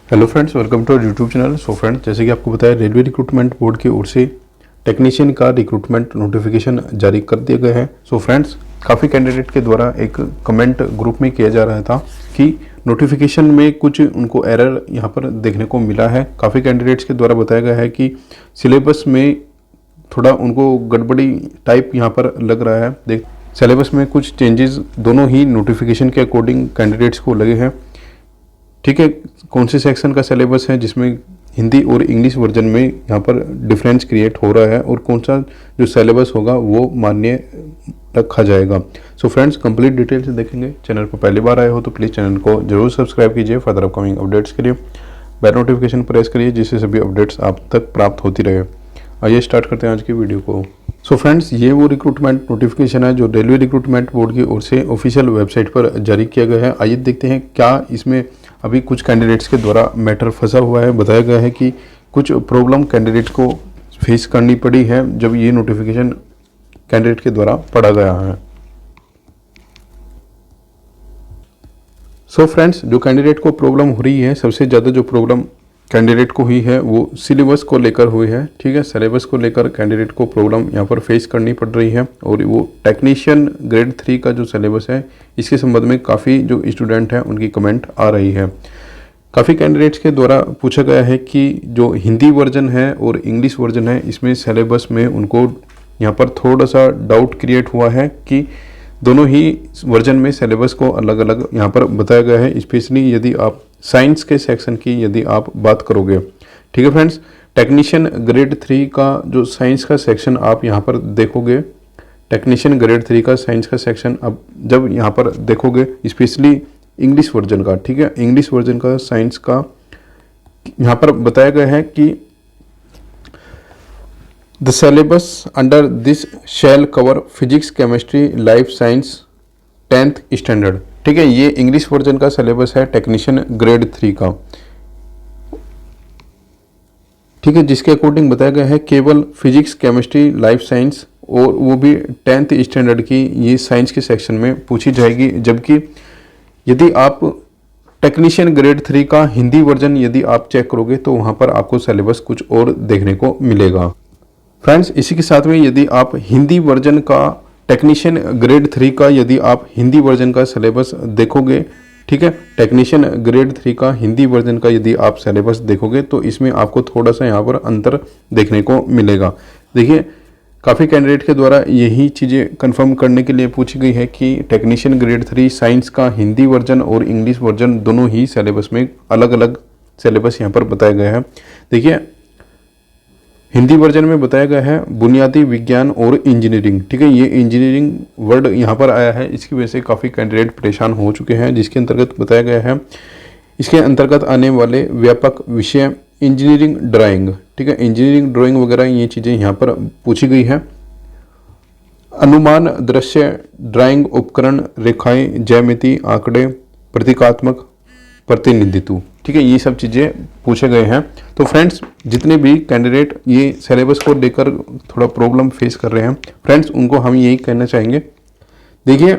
Hello friends, welcome to YouTube channel. So friends, जैसे कि आपको बताया, रेलवे रिक्रूटमेंट बोर्ड की ओर से टेक्नीशियन का रिक्रूटमेंट नोटिफिकेशन जारी कर दिया गया है। सो फ्रेंड्स, काफ़ी कैंडिडेट के द्वारा एक कमेंट ग्रुप में किया जा रहा था कि नोटिफिकेशन में कुछ उनको एरर यहाँ पर देखने को मिला है। काफ़ी कैंडिडेट्स के द्वारा बताया गया है कि सिलेबस में थोड़ा उनको गड़बड़ी टाइप यहाँ पर लग रहा है। सिलेबस में कुछ चेंजेस दोनों ही नोटिफिकेशन के अकॉर्डिंग कैंडिडेट्स को लगे हैं। ठीक है, कौन से सेक्शन का सिलेबस है जिसमें हिंदी और इंग्लिश वर्जन में यहाँ पर डिफरेंस क्रिएट हो रहा है और कौन सा जो सिलेबस होगा वो मान्य रखा जाएगा। सो फ्रेंड्स, कंप्लीट डिटेल से देखेंगे। चैनल पर पहली बार आए हो तो प्लीज़ चैनल को जरूर सब्सक्राइब कीजिए। फर्दर अपकमिंग अपडेट्स के लिए बेल नोटिफिकेशन प्रेस करिए, जिससे सभी अपडेट्स आप तक प्राप्त होती रहे। आइए स्टार्ट करते हैं आज की वीडियो को। सो फ्रेंड्स, ये वो रिक्रूटमेंट नोटिफिकेशन है जो रेलवे रिक्रूटमेंट बोर्ड की ओर से ऑफिशियल वेबसाइट पर जारी किया गया है। आइए देखते हैं क्या इसमें अभी कुछ कैंडिडेट्स के द्वारा मैटर फंसा हुआ है। बताया गया है कि कुछ प्रॉब्लम कैंडिडेट को फेस करनी पड़ी है जब ये नोटिफिकेशन कैंडिडेट के द्वारा पढ़ा गया है। सो फ्रेंड्स, जो कैंडिडेट को प्रॉब्लम हो रही है, सबसे ज़्यादा जो प्रॉब्लम कैंडिडेट को हुई है वो सिलेबस को लेकर हुई है। ठीक है, सिलेबस को लेकर कैंडिडेट को प्रॉब्लम यहाँ पर फेस करनी पड़ रही है और वो टेक्नीशियन ग्रेड 3 का जो सिलेबस है इसके संबंध में काफ़ी जो स्टूडेंट हैं उनकी कमेंट आ रही है। काफ़ी कैंडिडेट्स के द्वारा पूछा गया है कि जो हिंदी वर्जन है और इंग्लिश वर्जन है इसमें सिलेबस में उनको यहाँ पर थोड़ा सा डाउट क्रिएट हुआ है कि दोनों ही वर्जन में सिलेबस को अलग अलग यहाँ पर बताया गया है। स्पेशली यदि आप साइंस के सेक्शन की यदि आप बात करोगे, ठीक है फ्रेंड्स, टेक्नीशियन ग्रेड 3 का जो साइंस का सेक्शन आप यहाँ पर देखोगे, टेक्नीशियन ग्रेड 3 का साइंस का सेक्शन अब जब यहाँ पर देखोगे, स्पेशली इंग्लिश वर्जन का, ठीक है, इंग्लिश वर्जन का साइंस का यहाँ पर बताया गया है कि the syllabus under this shell cover physics, chemistry, life science 10th standard. ठीक है, ये इंग्लिश वर्जन का सिलेबस है टेक्नीशियन ग्रेड 3 का। ठीक है, जिसके अकॉर्डिंग बताया गया है केवल फिजिक्स, केमिस्ट्री, लाइफ साइंस और वो भी 10th स्टैंडर्ड की ये साइंस के सेक्शन में पूछी जाएगी। जबकि यदि आप टेक्नीशियन ग्रेड 3 का हिंदी वर्जन यदि आप चेक करोगे तो वहाँ पर आपको सिलेबस कुछ और देखने को मिलेगा। फ्रेंड्स, इसी के साथ में यदि आप हिंदी वर्जन का टेक्नीशियन ग्रेड 3 का यदि आप हिंदी वर्जन का सिलेबस देखोगे, ठीक है, टेक्नीशियन ग्रेड 3 का हिंदी वर्जन का यदि आप सिलेबस देखोगे तो इसमें आपको थोड़ा सा यहाँ पर अंतर देखने को मिलेगा। देखिए, काफ़ी कैंडिडेट के द्वारा यही चीज़ें कंफर्म करने के लिए पूछी गई है कि टेक्नीशियन ग्रेड 3 साइंस का हिंदी वर्जन और इंग्लिश वर्जन दोनों ही सिलेबस में अलग अलग सिलेबस यहाँ पर बताया गया है। देखिए, हिंदी वर्जन में बताया गया है बुनियादी विज्ञान और इंजीनियरिंग। ठीक है, ये इंजीनियरिंग वर्ड यहाँ पर आया है, इसकी वजह से काफ़ी कैंडिडेट परेशान हो चुके हैं। जिसके अंतर्गत बताया गया है, इसके अंतर्गत आने वाले व्यापक विषय इंजीनियरिंग ड्राइंग, ठीक है, इंजीनियरिंग ड्राइंग वगैरह ये चीज़ें यहाँ पर पूछी गई है। अनुमान, दृश्य, ड्राइंग उपकरण, रेखाएं, ज्यामिति, आंकड़े, प्रतीकात्मक प्रतिनिधित्व, ठीक है, ये सब चीज़ें पूछे गए हैं। तो फ्रेंड्स, जितने भी कैंडिडेट ये सिलेबस को लेकर थोड़ा प्रॉब्लम फेस कर रहे हैं, फ्रेंड्स, उनको हम यही कहना चाहेंगे, देखिए,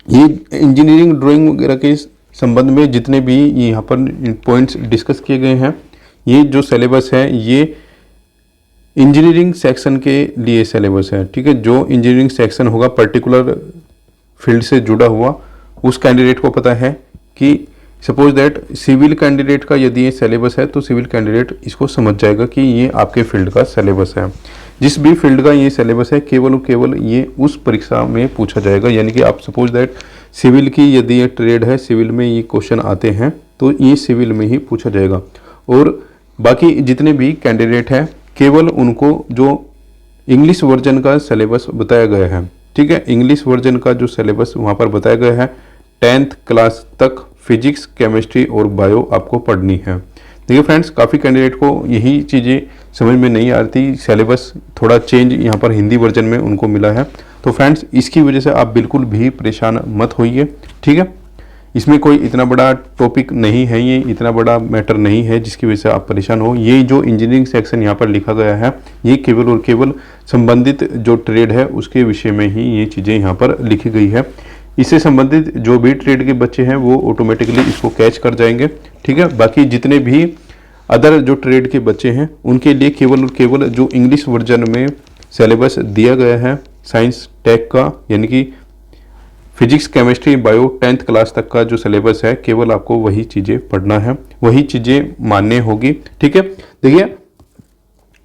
ये इंजीनियरिंग ड्राइंग वगैरह के संबंध में जितने भी यहाँ पर पॉइंट्स डिस्कस किए गए हैं, ये जो सिलेबस है ये इंजीनियरिंग सेक्शन के लिए सिलेबस है। ठीक है, जो इंजीनियरिंग सेक्शन होगा पर्टिकुलर फील्ड से जुड़ा हुआ, उस कैंडिडेट को पता है कि सपोज दैट सिविल कैंडिडेट का यदि ये सिलेबस है तो सिविल कैंडिडेट इसको समझ जाएगा कि ये आपके फील्ड का सिलेबस है। जिस भी फील्ड का ये सिलेबस है केवल और केवल ये उस परीक्षा में पूछा जाएगा। यानी कि आप सपोज दैट सिविल की यदि ये ट्रेड है, सिविल में ये क्वेश्चन आते हैं तो ये सिविल में ही पूछा जाएगा। और बाकी जितने भी कैंडिडेट हैं केवल उनको जो इंग्लिश वर्जन का सिलेबस बताया गया है, ठीक है, इंग्लिश वर्जन का जो सिलेबस वहाँ पर बताया गया है 10th क्लास तक फिजिक्स, केमिस्ट्री और बायो आपको पढ़नी है। देखिए फ्रेंड्स, काफ़ी कैंडिडेट को यही चीज़ें समझ में नहीं आती, सिलेबस थोड़ा चेंज यहाँ पर हिंदी वर्जन में उनको मिला है। तो फ्रेंड्स, इसकी वजह से आप बिल्कुल भी परेशान मत होइए। ठीक है, इसमें कोई इतना बड़ा टॉपिक नहीं है, ये इतना बड़ा मैटर नहीं है जिसकी वजह से आप परेशान हो। ये जो इंजीनियरिंग सेक्शन यहाँ पर लिखा गया है ये केवल और केवल संबंधित जो ट्रेड है उसके विषय में ही ये चीज़ें यहाँ पर लिखी गई है। इससे संबंधित जो भी ट्रेड के बच्चे हैं वो ऑटोमेटिकली इसको कैच कर जाएंगे। ठीक है, बाकी जितने भी अदर जो ट्रेड के बच्चे हैं उनके लिए केवल और केवल जो इंग्लिश वर्जन में सिलेबस दिया गया है साइंस टेक का, यानी कि physics chemistry bio 10th class तक का जो सिलेबस है, केवल आपको वही चीज़ें पढ़ना है, वही चीज़ें माननी होगी। ठीक है, देखिए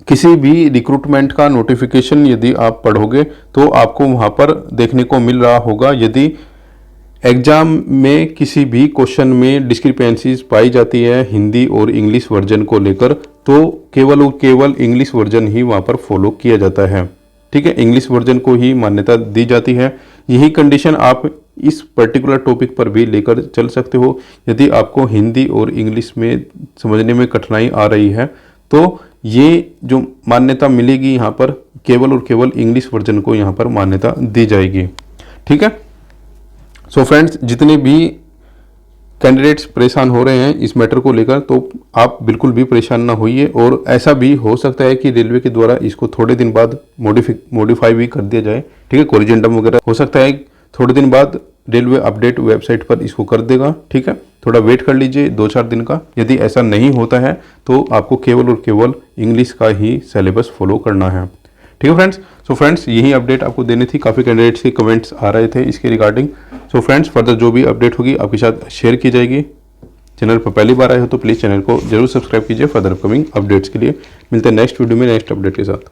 किसी भी रिक्रूटमेंट का नोटिफिकेशन यदि आप पढ़ोगे तो आपको वहाँ पर देखने को मिल रहा होगा, यदि एग्जाम में किसी भी क्वेश्चन में डिस्क्रिपेंसीज पाई जाती है हिंदी और इंग्लिश वर्जन को लेकर, तो केवल और केवल इंग्लिश वर्जन ही वहाँ पर फॉलो किया जाता है। ठीक है, इंग्लिश वर्जन को ही मान्यता दी जाती है। यही कंडीशन आप इस पर्टिकुलर टॉपिक पर भी लेकर चल सकते हो। यदि आपको हिंदी और इंग्लिश में समझने में कठिनाई आ रही है तो ये जो मान्यता मिलेगी यहाँ पर केवल और केवल इंग्लिश वर्जन को यहाँ पर मान्यता दी जाएगी। ठीक है, सो फ्रेंड्स, जितने भी कैंडिडेट्स परेशान हो रहे हैं इस मैटर को लेकर, तो आप बिल्कुल भी परेशान ना होइए। और ऐसा भी हो सकता है कि रेलवे के द्वारा इसको थोड़े दिन बाद मॉडिफाई भी कर दिया जाए। ठीक है, कोरिजेंडम वगैरह हो सकता है थोड़े दिन बाद रेलवे अपडेट वेबसाइट पर इसको कर देगा। ठीक है, थोड़ा वेट कर लीजिए 2-4 दिन का। यदि ऐसा नहीं होता है तो आपको केवल और केवल इंग्लिश का ही सिलेबस फॉलो करना है। ठीक है फ्रेंड्स, सो फ्रेंड्स यही अपडेट आपको देनी थी। काफ़ी कैंडिडेट्स के कमेंट्स आ रहे थे इसके रिगार्डिंग। सो फ्रेंड्स, फर्दर जो भी अपडेट होगी आपके साथ शेयर की जाएगी। चैनल पर पहली बार आए हो तो प्लीज़ चैनल को जरूर सब्सक्राइब कीजिए फर्दर अपकमिंग अपडेट्स के लिए। मिलते हैं नेक्स्ट वीडियो में नेक्स्ट अपडेट के साथ।